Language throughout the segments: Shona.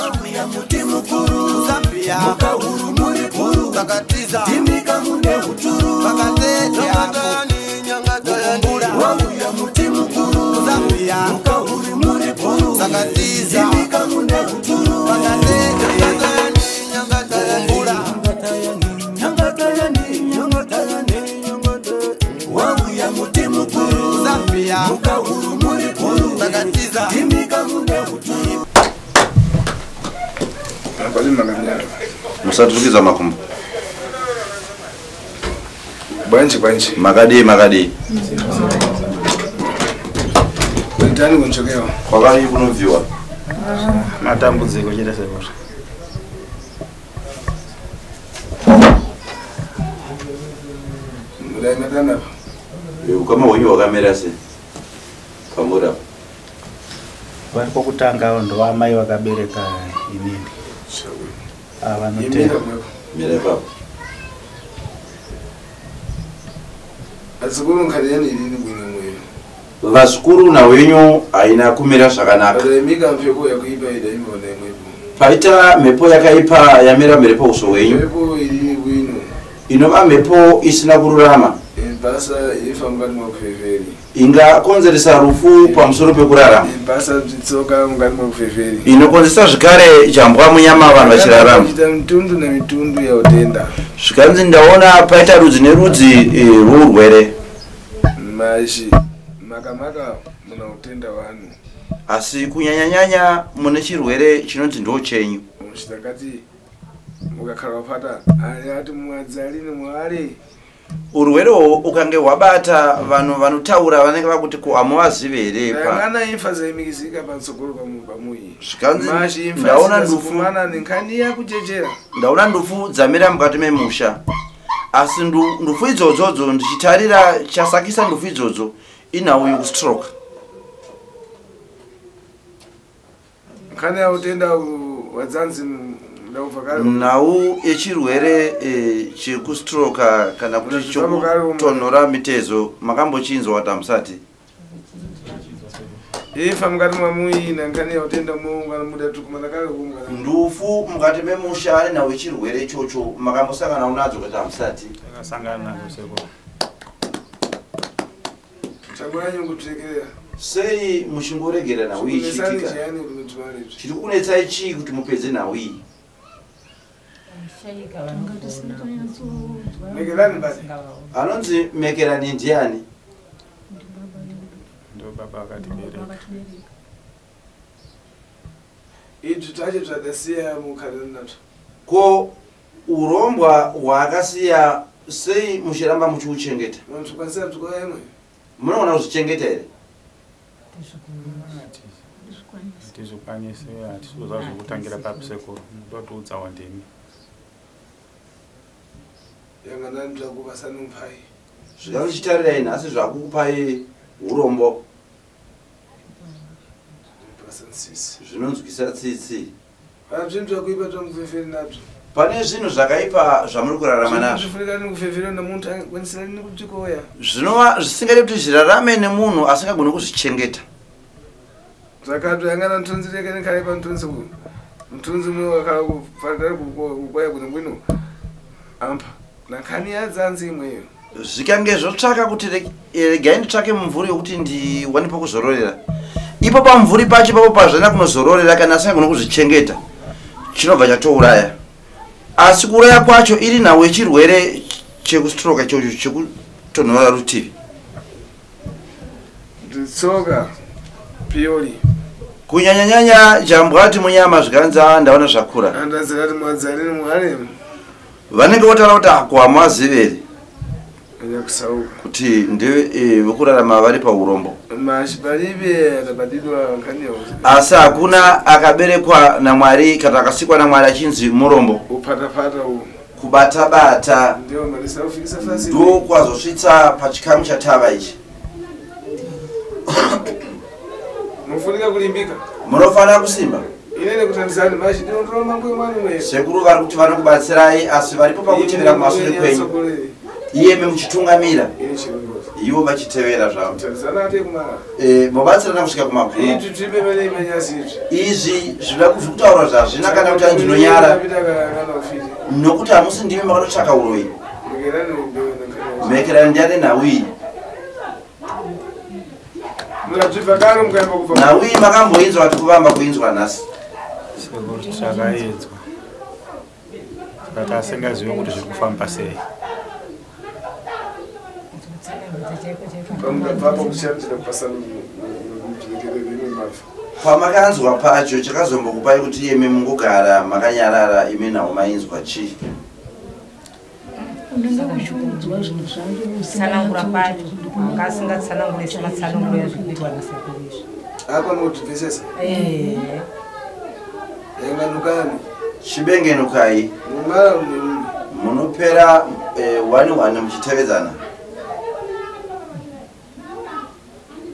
wakuya mutimu kuru Zambia mukahuru muri kuru Takatiza timika mune uturu Takatete nyangata nyangata wakuya mutimu kuru Zambia mukahuru muri kuru Takatiza timika mune uturu Takatete nyangata wakuya mutimu kuru Zambia mukahuru muri kuru Takatiza timika mune uturu Musatukiza makumbu. Banchi. Magadi. Wentani kunchokewa. Kwakali kunoviwa. Matambudziko chete sekora. Mulai matana. Kama wenyewe wakamera se. Pamura. Walipo kutanga ndo amai wakabereka inini. Avanoteka. Mirepa. Asukuru nkadeni ilini bwino mwe. Vasukuru na wenyu aina kumera zvakanaka. Mika mpyoko yakuipa ida imbona mwe. Paita mepo yakaipa yamera mirepa uso wenyu. Mepo ilini bwino. Inova mepo isina kururama. Basa ifambani mwakufeferi. Inga konzeresa rufu pamusoro pekurarama. Basa tsoka ngani mwakufeferi. Inokonzeresa zvakare jambwa munyama vanhu vachirarama. Kuita mitundu na mitundu ya utenda. Zvikanzi ndaona paita rudzi nerudzi rwurwere. Mashi makamaka muna utenda vanhu. Asi kunyanyanyanya mune chirwere chinonzi ndo chenyu. Muchitakati mukakhala wapata ali ati mwadzalini mwari. Urwere ukange wabata vanhu vanotaura vanenge vakuti ko amuvazive pa. Kana imfa zaimikizika pansogolo pamuyi. Zvikanzi ndaona ndufu mana ninkani yakuchechera. Ndaona ndufu dzamira mukati memusha. Asi ndufu idzodzo ndichitarira chasakisa ndufu idzodzo inauye kustroke. Kana yautenda wadzanzi nau echirwere chekustroke kana kuti chokutonhora mitezo makambochinzwa tamusati. Ifa mukati mwamuyi nankani yautenda muungana muda tukumana kale kuungana. Ndufu mukati memusha ari nawo echirwere ichocho makambosangana unadzo tamusati. Akasangana nazo seko. Chagwanyu kutekelera. Sei mushingoregera nawo ichitika. Chiri kunetsa ichi kuti mupedze nawo iyi. Mekelani basi. Anonzi Mekelani ndiani? Ndo baba akatibereka. Itu taje twadasiya mukhalana nato. Ko urombwa hwakasiya sei muchiramba muchiuchengeta? Vantu kwasira tukoyemwe. Munoona kuzvichengeta here? Tizokwanise atisizoza zvokutangira papisekuru ndotiudza wandemi. Yanganani zvakupasana mpai. Zvichitarira ina asi zvakukupai urombo. Zvinonzwisa tsitsi. Zvinhu zvakuipa tomufeferi nazvo. Pane zvinhu zvakaipa zvamuri kurarama nazvo. Zvifunika nikufefera nemuntu akwanisira nekutikoya. Zvinova zvisingadi kuti zvirarame nemunhu asingagoni kuzvichengeta. Zvakati yangana ntunzi reke nekare pantunzi uyu. Ntunzi mwe wakala kufarira kukoya kuno bwino. Ampa. Nankani yadzanzi imweyo. Zvikange zvotsvaka kuti regai nditsvake mumvuri wekuti ndiwanepo kuzororera. Ipo pamvuri pacho papo pazvana kunozororera kana asingagoni kuzvichengeta. Chinobva chatouraya. Asi kuraya kwacho iri nawo echirwere chekustroke chocho chekutonhora rutivi. Nditsoka piori. Kunyanyanyanya jambwati munyama zvikanza ndaona zvakura. Andazira kuti mwadzalini mwari. Vanenge votaura kuti akuhamazivere. Nyakusauka. Kuti ndive vokurarama vari paurombo. Mashiparibe adabadilwa nkaniyo. Asi hakuna akaberekwa naMwari kana akasikwa naMwari achinzi murombo. Upata u. Kubata-bata. Ndio malisa ufikisa fasi. Ndo kwazosvitsa pachikamu chatava ichi. Mufunika kulimbika. Munofanira kusimba. Inene kutandisani mashi ndiro mangwe mwana mwe. Sekuru vari kuti vanokubatsirai asi varipo pakutevera kumashure kwenyu. Iyeme muchitungamira. ivo vachitevera zvavo tarisana ate kumara mubatsirana kusvika kumagumo itu tipemene imanyasiti izvi zvida kutaura zvazvina kana kuti ndinonyara nokuti hamusi ndimi makatotsvaka uroyi mhekerani ndiane nhau iyi nhau iyi makamboinzwa kuti kuvamba kuinzwa nhasi sekuti zvakaedzwa saka asingazivi kuti zviri kufamba sei pamakanzwa pacho chakazombokupai kuti imi mungogara makanyarara imi nhau mainzwa chii tsanangura pacho ngasingatsanangurese matsananguro yazvikuitwa nasakurizvi akonotibvisesa enganukani chibengenukai mumara mune munopera 1 muchitevedzana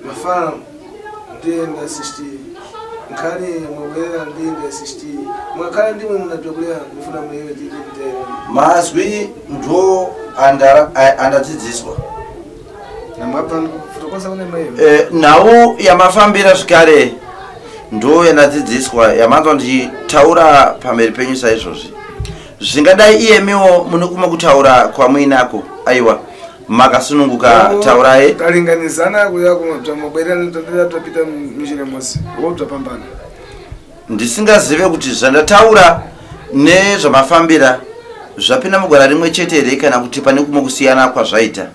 mafana ndienda 60 nkani mwabwerera ndienda 60 mwakhala ndimwe munatokulera ndifuna muyewe titititera mazwi ndo andadzidziswa namwapa kutokosa kune mayewe nhau yamafambira zvikare ndo yandadzidziswa yamanzwa ndichitaura pamberi penyu saizvozvi zvingadai iyemiwo mune kumwe kutaura kwamuinako aiwa makasununguka taurai talinganizana kuya kumabwerera topita mishine mosi wotapambana ndisingazive kuti zvandataura nezvamafambira zvapinda mugwara rimwe chete here kana kuti pane kumwe kusiyana kwazvaita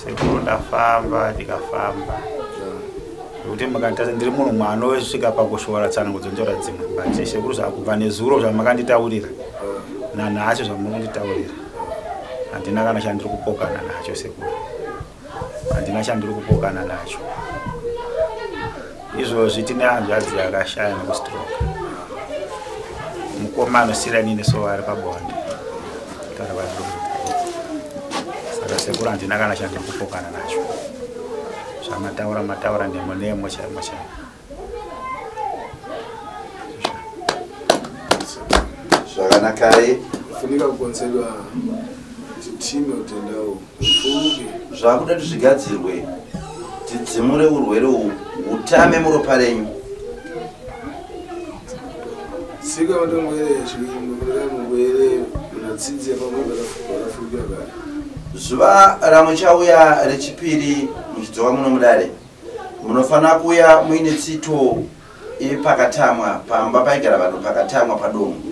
sekuru ndafamba ndikafamba kuti makanditasa ndiri munhu mwana wesvika pakushora tsanangudzo njora dzimwe but sekuru zvakubva nezuro zvamakanditaurira nanhacho zvamunonditaurira handina kana chandiri kupokana nacho sekuru handina chandiri kupokana nacho izvozvi tine hanzvadzi yakashaya nekustroke mukomano sirani neso ari pabonde saka sekuru handina kana chandiri kupokana nacho mataura nemo chaimo chaimo zvakanakai funika kukonzerwa chitime utendawo ufuke zvakuda kuti zvigadzirwe tidzimure urwere uhu hutame muropa renyu sika matongwere mugwere munatsidze pamwe varafukira kare zuva ramuchauya rechipiri muchidzoka muno mudare munofanira kuuya muine tsito yepakatamwa pamba paigara vanhu pakatamwa padongo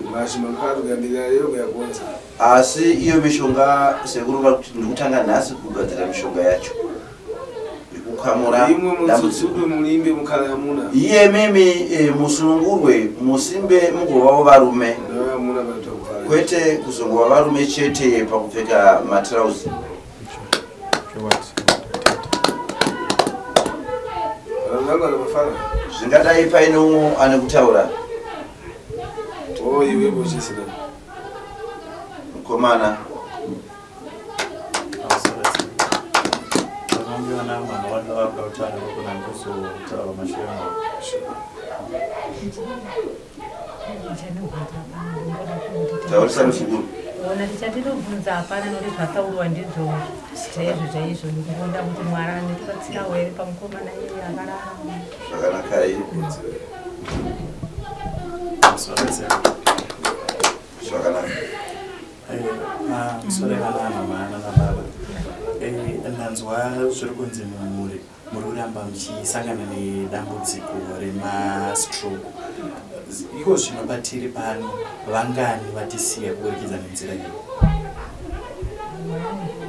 asi iyo mishonga sekuruva kuti ndikutanga nhasi kugadzira mishonga yacho ikukamura iye mimi musunungurwe musimbe mugovawo varume kwete kuzongova varume chete pakupfeka matrauzi zvingadai paine umwe ane kutaura mukomana taurisa musunguru ona tichatitobvunza hapana noti zvataurwa ndizvo chaizvo chaizvo ndikuronda kuti mwarani tikatsirawo here pamukomana iye akararama zvakanakai zvakanaka ndanzwa zviri kunzi muri kuramba muchisangana nedambudziko remastroke iko zvino patiri pano vangani vatisiya kuburikidza nenzira iyi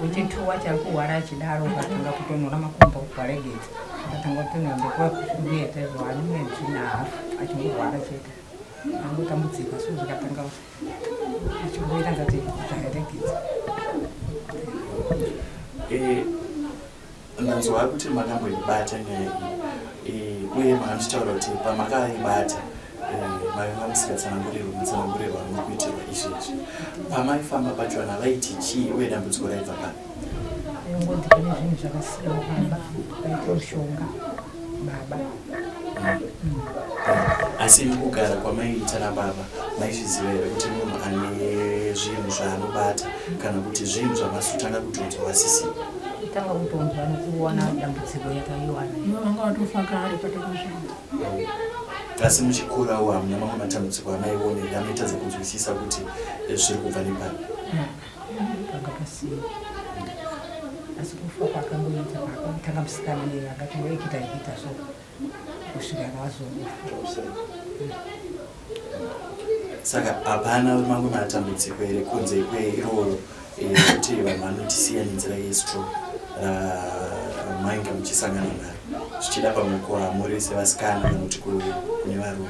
wechituwa chari kuhwara achidaro ukatanga kutonhora makumbo kukwaregedza akatanga kutonhorekuetezvani mwedzi nahafu achingorwara chete angotambudzika so zvikatanga ichingoiranza kuti zvaeregedza ndanzwa kuti makamboibata nyaya iyi uye makanditaura kuti pamakaibata maiva musikatsanangurirwa mutsanangurirwa nokuitirwa izvezvi pamaifamba pachona vaiti chii uye dambudziko raibva pano ngondikane zvinhu zvakasiyana pamba vaita mushonga baba. Asi mukugara kwamaiita nababa maizviziva here kuti munhu ane zvinhu zvaanobata kana kuti zvinhu zvamasutanga kutonzwa vasisiva? Tanga kutonzwa nokuona dambudziko yakaiwana. Ivo vanga vatofa kare patakazvinhu. Asi muchikurawo hamuna mamwe matambudziko amaionera anoita sekunzwisisa kuti zviri kubva nepapi? Pakapasiya. Asi kufa kwakangoita pakatanga musikana akatongoikita so kusvika vazofa. Saka hapana mamwe matambudziko here kunze kweiroro kuti vanhu vanotisiya nenzira yestroke mainge muchisangana naro zvichida pamwe kuhamuri sevasikana kana kuti kune varume?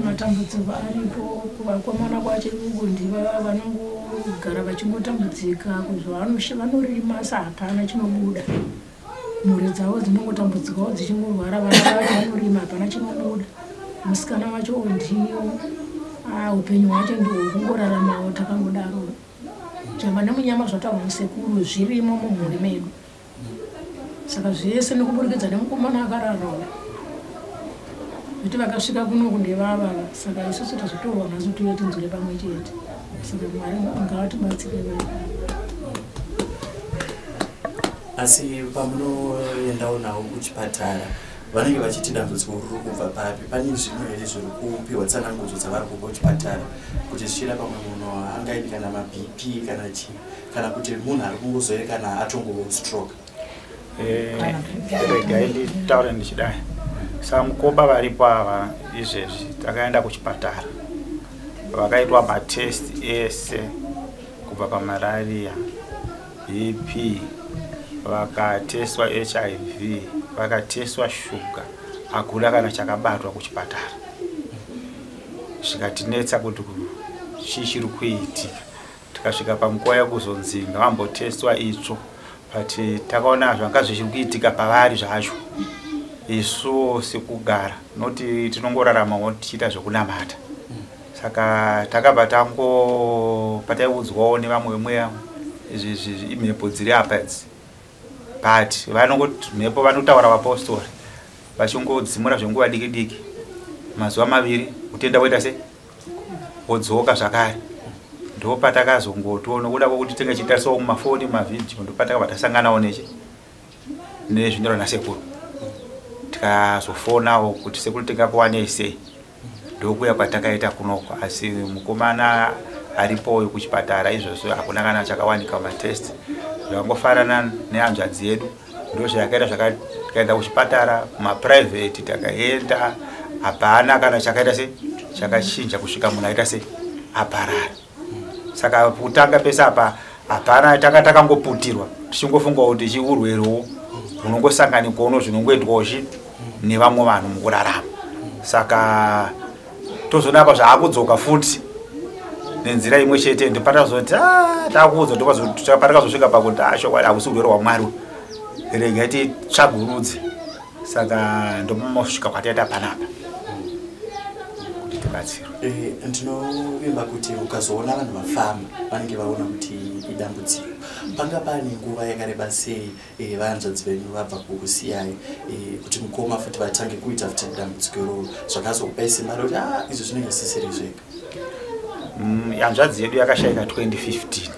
Matambudziko aripo kuvakomana kwachirungu ndiva vanongogara vachingotambudzika kuzva vanorima sahapana chinobuda. Mhuri dzavo dzinongotambudzikawo dzichingorwara, vana vacho vanorima hapana chinobuda. Musikana wacho ndiyo upenyu hwacho ndohwekungoraramawo takangodaro. Zvava nemunyama zvataurwa musekuru zvirimo mumhuri medu. Saka zvese nekuburikidza nemukomana akararawo. Kuti vakasvika kuno kundevava, saka isusu tazotorwa nazo tuye tinzwire pamwe chete. Saka Mwari ngavatibatsire. Asi pamunoendawo nawo kuchipatara vanenge vachiti dambudziko riri kubva papi? Pane zvinhu here zviri kupiwa tsanangudzo dzavari kupa kuchipatara kuti zvichida pamwe munhu angaidi kana maBP kana chii, kana kuti munhu ari kungozoerekana atongowo stroke? Regai nditaure ndichidai. Saka mukomba varipo ava izvezvi takaenda kuchipatara vakaitwa matest ese kubva pamalaria, BP, vakateswa HIV, vakateswa shuga, hakuna kana chakabatwa kuchipatara. Zvikatinetsa kuti chii chiri kuitika. Tikasvika pamukuwo yekuzonzinga vamboteswa itsvo, but takaona zvanga zvichiri kuitika pavari zvacho. Isu sekugara noti tinongorarama tichiita zvokunamata. Saka takabva pataiudzwawo nevamwe mweya izvi imhepo dziri apa idzi, but vanongoti mhepo vanotaura vapostori vachingodzimura zvenguva diki diki, mazuva 2 utenda woita sei wodzoka zvakare. Ndo patakazongotoona kuda kwokuti tinge chitarisawo mumafoni mavhidhiyo, ndo patakabva tasanganawo nezvinyorwa nasekuru. Tikazofonawo kuti sekuru tingakuwanei sei, ndokuya kwatakaita kunoko. Asi mukomana aripo kuchipatara izvozvo hakuna kana chakawanika matest. Zvangofanana nehanzvadzi yedu ndo zvakaita zvakaenda kuchipatara kumaprivate takaenda, hapana kana chakaita sei chakachinja kusvika munhu aita sei aparara. Saka kutanga pese apa hapana, takangoputirwa tichingofunga kuti chiurwerowo hunongosanganikwa uno zvinongoitwawo nevamwe vanhu mukurarama. Saka tozonapa zvaakudzoka futi nenzira imwe chete, ndopatazoti takuudza patakazosvika pakuti shokwadi hakusi urwere hwaMwari, regai titsvagurudze. Saka ndomosvika kwataita panapa kuti tibatsirwe. Ndinovimba kuti ukazoona vanhu vafamba vanenge vaona kuti idambudziko, panga pane nguva yakareba sei vahanzvadzi venyu vabva kukusiyai kuti mukoma futi vatange kuita futi dambudziko iroro zvakazokupai simba rekuti izvo zvinenge zvisisiri zvega? Hanzvadzi yedu yakashayika 2015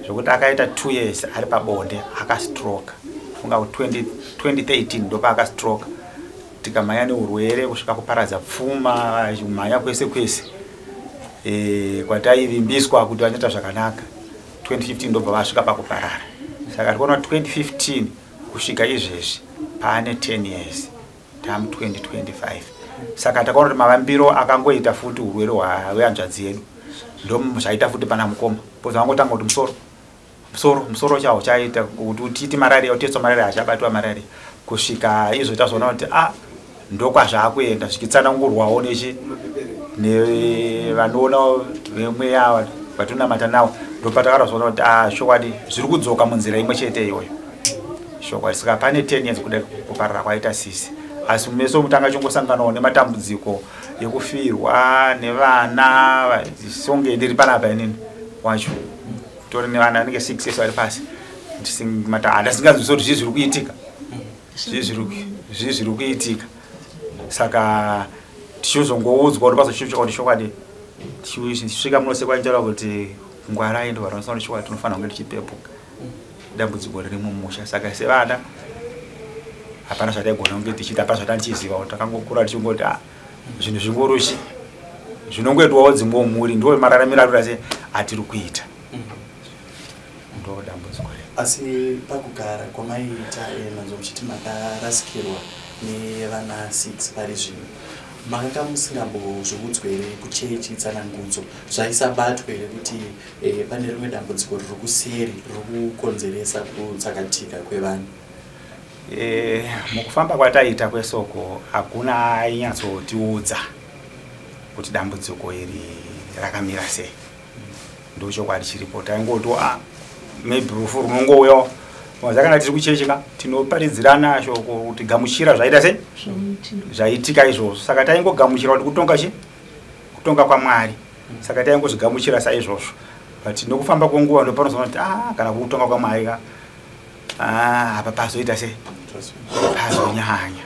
zvokuti akaita 2 years ari pabonde akastroke. Funga 2013 ndopa akastroke. Tikamhanya neurwere kusvika kuparadza pfuma, mhanya kwese kwese. Kwataivimbiswa kuti vanoita zvakanaka. 2015 ndobva vasvika pakuparara. Saka tikuona 2015 kusvika izvezvi paane 10 years. Tamu 2025. Saka takaona kuti mavambiro akangoita futi urwere hwehanzvadzi yedu. Ndo zvaita futi pana mukoma. Poza vangotanga kuti musoro chawo chaita kuti utiti malaria, utetswa malaria achabatwa malaria. Kusvika izvo tazoona kuti ndokwazvakuenda zvichitsanangurwawo nevanoona vemweya vatonamata nawo. Ndopatakazoona kuti shokwadi zviri kudzoka munzira imwe chete iyoyo. Shokwadi saka pane 10 years kuda kuparara kwaita sisi. Asi meso mutanga chongosanganawo nematambudziko ekufirwa nevana songe ndiri panapa inini wacho. Tori nevana vanenge 6 years vari pasi. ndisimata andasingaziso kuti zvizviri kuitika zvizviri kuitika saka tichizongoudzwa kuti pazochiuchwa kuti chokwadi tichisvika munose kwaitaura kuti ngwara ndo vanosana kuti chokwadi tinofanira kunge tichipepuka dambudziko riri mumusha saka sevana hapana zvataigona kunge tichiita hapana zvatanichiziva kuti takangokura tichingoti zvinhu zvingorushi zvinongoitwawo dzimwe mhuri ndo mararamiro arikuita se atiri kuita ndo dambudziko asi pakugara kwamaita nanzo muchiti makarasikirwa nevana 6 pari zvino makanga musingambozviudzwa here kuchechi tsanangudzo zvaisabatwa here kuti pane rimwe dambudziko riri kuseri riri kukonzeresa kutsakatika kwevanhu? Mukufamba kwataita kwesoko hakuna ainyatsotiudza kuti dambudziko iri rakamira sei. Ndochokwadi chiripo taingoti maybe rufu runongouyawo zvakana tiri kuchecheka tinoparidzirana shoko kuti gamuchira zvaita sei zvaitika izvozvo saka taingogamuchira kuti kutonga kwaMwari saka taingozvigamuchira saizvozvo but nokufamba kwenguva ndopanozoona kuti kana kutonga kwaMwari apa pazoita sei pazonyanya.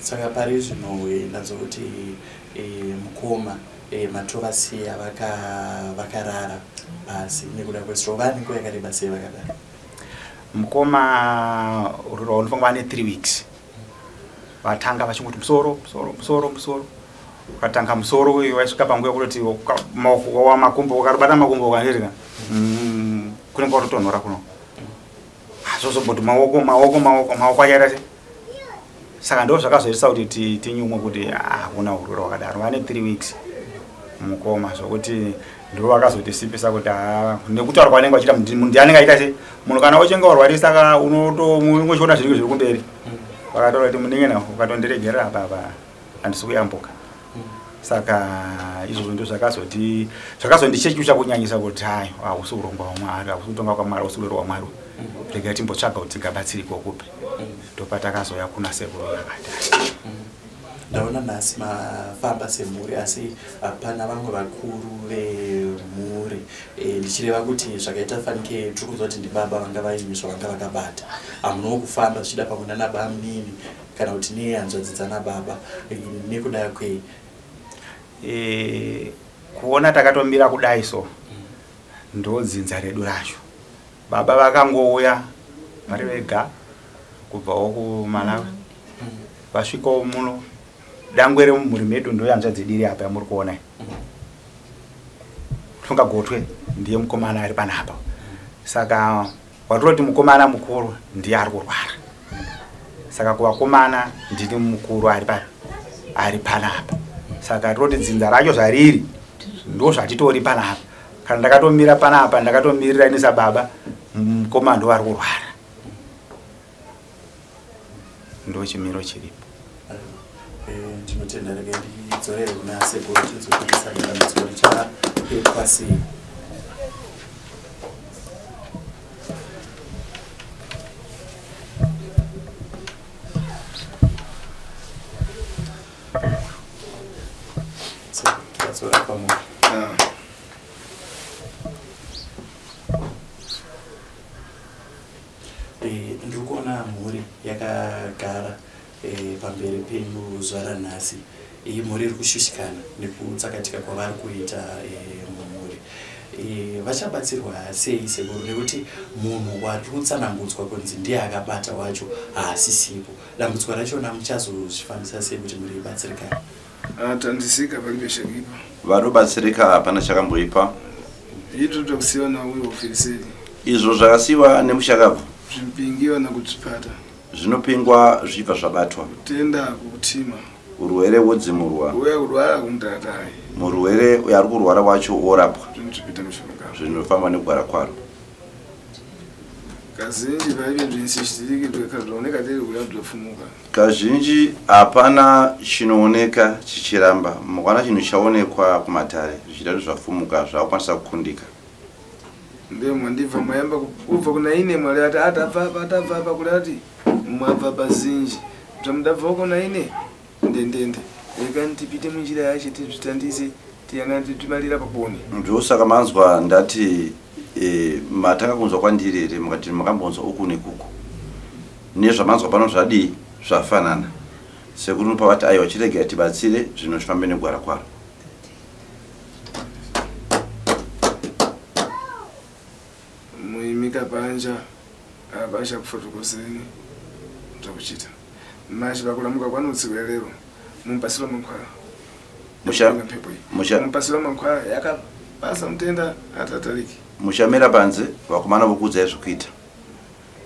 Saka pari zvino ndazokuti mukoma matovasiya vakarara pasi nekuda kwesirova nenguva yakareba sei vakadaro? Mukoma uriro unofanirwa ane 3 weeks vatanga vachingoti musoro ukatanga musoro waisvika panguva yekuti makumbo ukarubata makumbo ukandirika kunenge watotonhora kuno zvozomboti maoko achaita sei. Saka ndo zvakazoitisa kuti tinyumwe kuti hakuna uriro wakadaro vane 3 weeks mukoma zvokuti ndo vakazotisimbisa kuti nekutaura kwanenge vachiita munhu anenge aita sei munhu kana uchinge warwarisa saka unochiona zvinenge zviri kumberi vakataura kuti munengena ukatondiregerera apa handisi kuyambuka. Saka izvozvo ndo zvakazondichechucha kunyanyisa kuti hausi urongwa hwaMwari hausi kutonga kwaMwari hausi urero hwaMwari rega timbotsvaga kuti tingabatsirikwa kupi ndopatakazoya kuna sekuru yakadai. Ndaona nhasi mafamba semhuri asi pana vamwe vakuru vemhuri ndichireva kuti zvakaita fanike tiri kuziva kuti ndibaba vanga vaine zvavanga vakabata hamunowo kufamba zvichida pamwe nanababa munini kana kuti nehanzvadzi dzanababa nekuda kwei kuona takatomira kudai so ndodzinza redu racho. Baba vakangouya vari vega kubvawo kuMalawi vasvikawo muno dangwe remumhuri medu ndoyanzvadzi diri apa yamuri kuona funga gotwe ndiye mukomana ari panapa. Saka watoti mukomana mukuru ndiye ari kurwara saka kuvakomana ndini mukuru ari panapa. Saka toti dzinza racho zvariri ndo zvatitori panapa. Kana ndakatomira panapa ndakatomirira inisa baba mukomana ndo ari kurwara ndo chimiro chiripo. Ndinotenda rege ndidzorere kuna sekuru tizokuisa dambudziko richapepwa sei. Tadzora pamwe. Ndiri kuona mhuri yakagara pamberi penyu zuva ranhasi. Mhuri iri kushushikana nekutsakatika kwavari kuita mumhuri. Vachabatsirwa sei sekuru nekuti munhu wari kutsanangudzwa kunzi ndiye akabata wacho haasisipo. Dambudziko rachona muchazozvifambisa sei kuti muri ibatsirikana? Tandisika palibeshakipa vanobatsirika hapana chakamboipa ito tokusiwa na uyo ufiriseri izvo zvakasiwa nemushakabva zvipingiwa nakudzipata zvinopingwa zvibva zvabatwa kutenda kukutima urwere wodzimurwa uya kurwara kumutatai murwere uyo ari kurwara wacho orapwa zvinotipita mishonga zvinofamba nekugara kwaro. Kazhinji paive zvinisishiriki kazvaoneka tiri kuda kutofumuka kazhinji hapana chinooneka chichiramba mukana chinhu chaonekwa kumatare zvichida zvafumuka zvakukwanisa kukundika. Ndiye mwandibva mwayamba kubva kuna ine mwari ati atabva apa kuri ati mwabva pazinji kuti mudabva kuna ine ndendende rega tipite munjira yacho tizvitandise tiyangati timalira pakoni ndosaka manzwa ndati matanga kunzwa kwandiri ere mukati makambonzwa uku nekuku nezvamanzwa pano zvadii zvafanana sekuti unopavati aiwa chirege tibatsire zvino zvifambe negwara kwaro. muimika panja abasha kufotokoseni zvakuchita mashi vakulamuka kwanutsikwira lero mumpasiro mankhwala mumpasiro mankhwala yakapasa mutenda atatariki mushamira panze vakomana vokuudzai zvekuita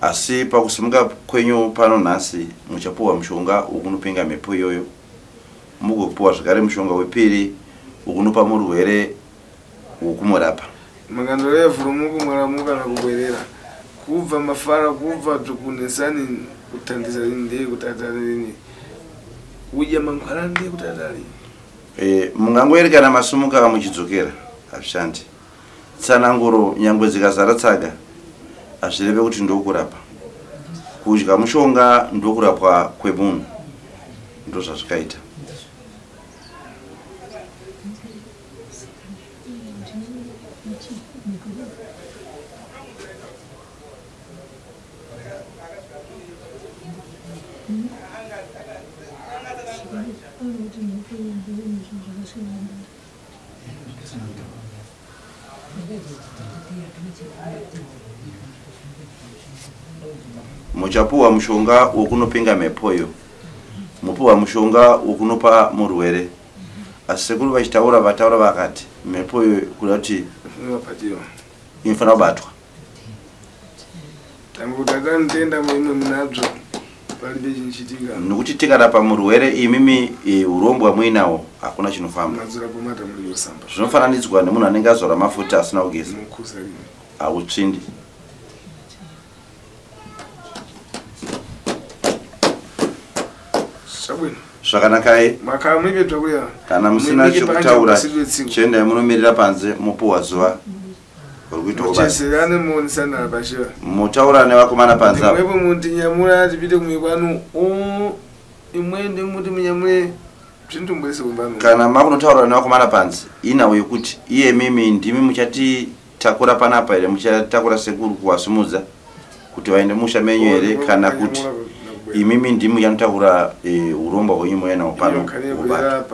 asi pakusimuka kwenyu pano nhasi muchapuwa mushonga wokunopinga mhepo iyoyo mugopuwa zvakare mushonga wepiri wokunopa murwere wokumurapa makandorevhuro mukumwaramuka nakubwerera kubva mafara kubva tukunesani kutandisa ndeye kutatarini udya mankhwala ndeye kutatari mungangoerekana masumuka muchidzokera hazvishandi tsananguro nyangwe dzikazara tsaga hazvireve kuti ndokurapa kudya mushonga ndokurapwa kwemunhu ndozvazvikaita. muchapuwa mushonga wokunopinga mhepoyo mupuwa mushonga wokunopa murwere asi sekuru vachitaura vataura vakati mhepoyo kuda kuti inofanira kubatwa tangutatandenda muimwe munabzo palibe chinchitika nokuti tikarapa murwere imimi urombwa muinawo hakuna chinofamba zvinofananidzwa nemunhu anenge azora mafuta asina kugeza hautsvindi. zvakanakai kana musina chekutaura chiendai munomirira panze mupuwa zuva mutaura nevakomana panze kana makunotaura nevakomana panze inawo yekuti iye mimi ndimi muchatitakura panapa here muchatakura sekuru kuwasumudza kuti vaende musha menyu here kana kuti imimi ndimi yanotakura uromba hwenyu moyenawo pano ubata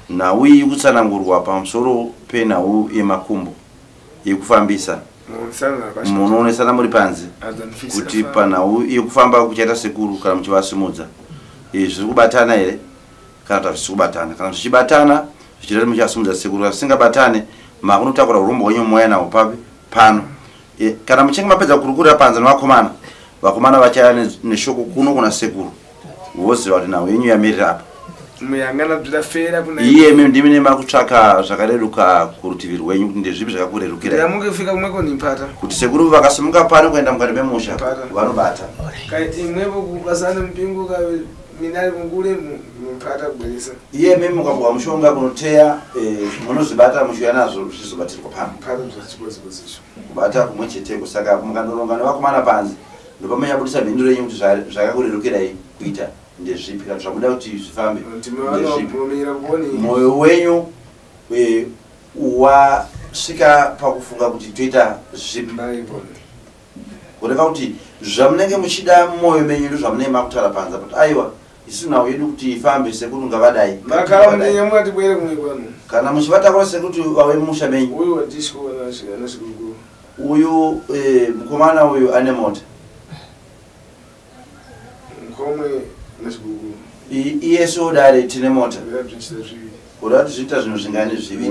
nhau iyi kutsanangurwa pamusoro penhau yemakumbo yekufambisa munoonesana muri panze kuti panhau yekufamba kuchaita sekuru kana muchivasumudza zviri kubatana here kana kuti zvisi kubatana kana zvichibatana zvichita kuti muchivasumudza sekuru kana zvisingabatane makunotakura uromba hwenyu moyenawo papi pano kana muchinge mapedza kurukurira panze nevakomana vakomana vachaya neshoko kuno kuna sekuru woziva kuti nhau yenyu yamirira apa iye ndimi nema kutsvaka zvakareruka kurutivi rwenyu kuti ndezvipi zvakakurerukira kuti sekuru vakasimuka pano kuenda mukati memusha vanobata iye mimi mukapuwa mushonga kunoteya munozvibata mushuya nazvo zvichizobatirwa pano kubata kumwe cheteko saka mukandoronga nevakomana panze ndopamanyabudisa mhinduro yenyu kuti zvakakurerukirai kuita ndezvipi kana zvakuda kuti zvifambe ndezvipi mwoyo wenyu wasvika pakufunga kuti toita zvipi kureva kuti zvamunenge muchida mumwoyo menyu ndo zvamunenge makutaura panze kuti aiwa isu nhau yedu kuti ifambe sekuti ungavadai kana muchivatakura sekuti vave musha menyu uyu mukomana uyu ane mota iye sodare tine mota kuda kuti zviita zvinhu zvingani zviviri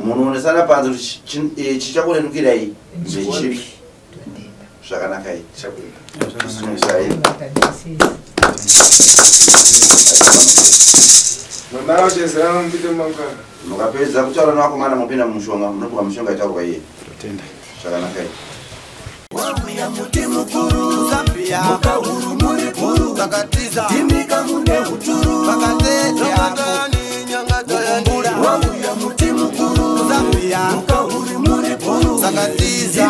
munoonesana panze kuti chichakurerukirai ndechivi zvakanakai mukapedza kutaura nevakomana mupinda mumushonga munopuwa mushonga itaurwa iye zvakanakai Wabuya muti mukuru Zambia mukahuru muri puru Takatiza timika mune huturu Takatete hapo nyangatoya Wabuya muti mukuru Zambia mukahuru muri puru Takatiza